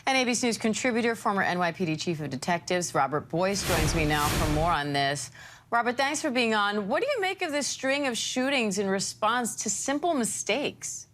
And ABC News contributor, former NYPD Chief of Detectives, Robert Boyce, joins me now for more on this. Robert, thanks for being on. What do you make of this string of shootings in response to simple mistakes?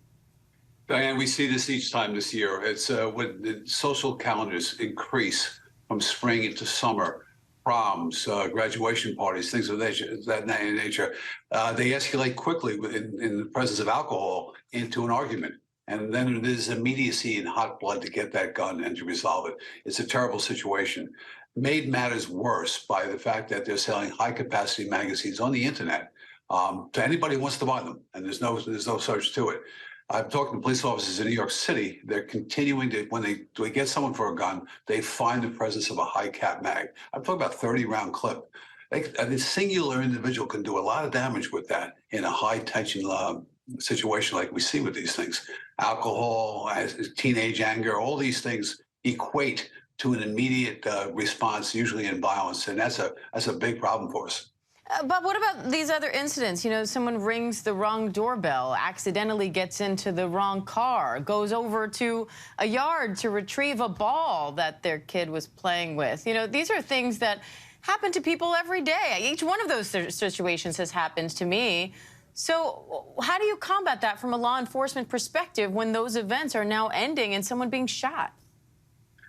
Diane, we see this each time this year. It's when the social calendars increase from spring into summer, proms, graduation parties, things of that nature. They escalate quickly in the presence of alcohol into an argument. And then there's immediacy and hot blood to get that gun and to resolve it. It's a terrible situation. Made matters worse by the fact that they're selling high-capacity magazines on the internet to anybody who wants to buy them, and there's no search to it. I've talked to police officers in New York City. They're continuing to, when they get someone for a gun, they find the presence of a high-cap mag. I'm talking about 30-round clip. A singular individual can do a lot of damage with that in a high-tension situation like we see with these things. Alcohol, teenage anger, all these things equate to an immediate response, usually in violence, and that's a big problem for us. But what about these other incidents? You know, someone rings the wrong doorbell, accidentally gets into the wrong car, goes over to a yard to retrieve a ball that their kid was playing with. You know, these are things that happen to people every day. Each one of those situations has happened to me. So how do you combat that from a law enforcement perspective when those events are now ending and someone being shot?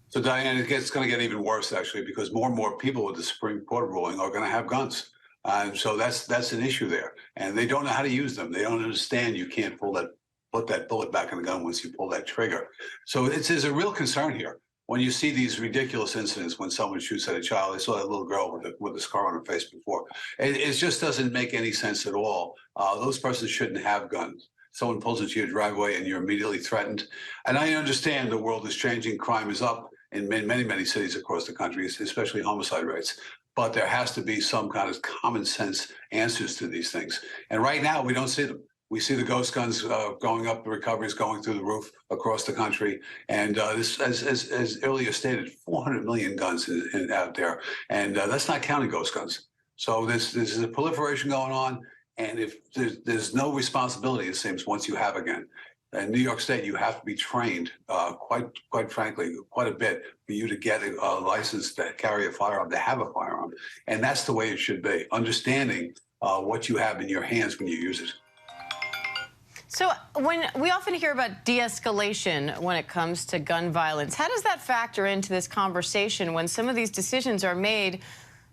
So, Diane, it's going to get even worse, actually, because more and more people with the Supreme Court ruling are going to have guns. And so that's an issue there. And they don't know how to use them. They don't understand you can't put that bullet back in the gun once you pull that trigger. So there's a real concern here. When you see these ridiculous incidents when someone shoots at a child, I saw that little girl with a scar on her face before. It just doesn't make any sense at all. Those persons shouldn't have guns. Someone pulls into your driveway and you're immediately threatened. And I understand the world is changing. Crime is up in many, many cities across the country, especially homicide rates. But there has to be some kind of common sense answers to these things. And right now, we don't see them. We see the ghost guns going up, the recoveries going through the roof across the country. And this, as earlier stated, 400 million guns out there. And that's not counting ghost guns. So there's a proliferation going on. And if there's no responsibility, it seems, once you have a gun. In New York State, you have to be trained, quite frankly, quite a bit for you to get a license to carry a firearm, to have a firearm. And that's the way it should be, understanding what you have in your hands when you use it. So when we often hear about de-escalation when it comes to gun violence, how does that factor into this conversation when some of these decisions are made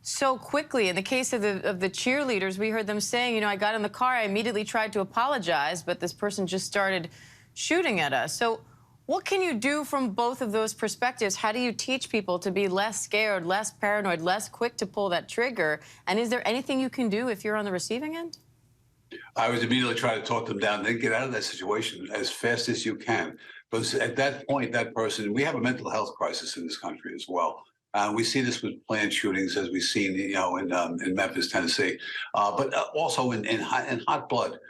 so quickly? In the case of the cheerleaders, we heard them saying, you know, I got in the car, I immediately tried to apologize, but this person just started shooting at us. So what can you do from both of those perspectives? How do you teach people to be less scared, less paranoid, less quick to pull that trigger? And is there anything you can do if you're on the receiving end? I would immediately try to talk them down, then get out of that situation as fast as you can. Because at that point, that person, we have a mental health crisis in this country as well. We see this with planned shootings, as we've seen, you know, in Memphis, Tennessee, but also in hot blood.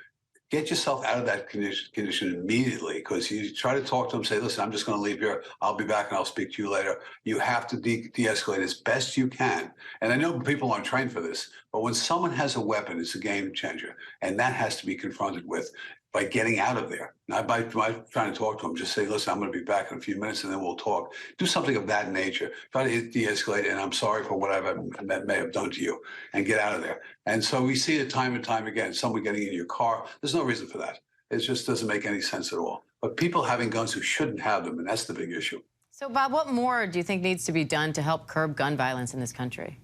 Get yourself out of that condition immediately, because you try to talk to them, say, listen, I'm just going to leave here. I'll be back and I'll speak to you later. You have to de-escalate as best you can. And I know people aren't trained for this, but when someone has a weapon, it's a game changer. And that has to be confronted with by getting out of there. Not by trying to talk to them. Just say, listen, I'm going to be back in a few minutes and then we'll talk. Do something of that nature. Try to de-escalate, and I'm sorry for what I may have done to you, and get out of there. And so we see it time and time again. Someone getting in your car. There's no reason for that. It just doesn't make any sense at all. But people having guns who shouldn't have them, and that's the big issue. So, Bob, what more do you think needs to be done to help curb gun violence in this country?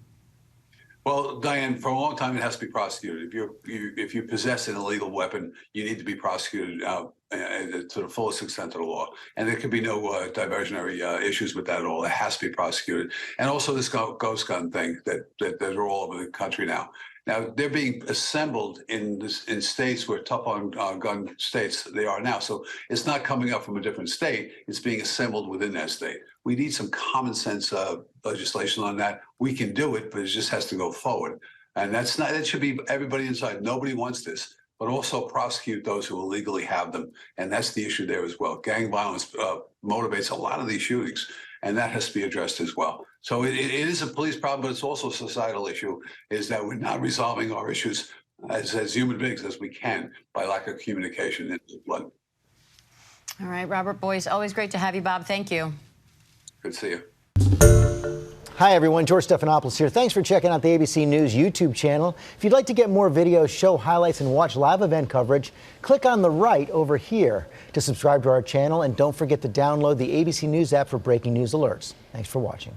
Well, Diane, for a long time, it has to be prosecuted. If you possess an illegal weapon, you need to be prosecuted to the fullest extent of the law. And there can be no diversionary issues with that at all. It has to be prosecuted. And also this ghost gun thing that are all over the country now. Now, they're being assembled in states where tough on gun states they are now. So it's not coming up from a different state. It's being assembled within that state. We need some common sense legislation on that. We can do it, but it just has to go forward. And that should be everybody inside. Nobody wants this, but also prosecute those who illegally have them. And that's the issue there as well. Gang violence motivates a lot of these shootings, and that has to be addressed as well. So it is a police problem, but it's also a societal issue, is that we're not resolving our issues as human beings as we can by lack of communication and blood. All right, Robert Boyce, always great to have you, Bob. Thank you. Good to see you. Hi, everyone. George Stephanopoulos here. Thanks for checking out the ABC News YouTube channel. If you'd like to get more videos, show highlights, and watch live event coverage, click on the right over here to subscribe to our channel. And don't forget to download the ABC News app for breaking news alerts. Thanks for watching.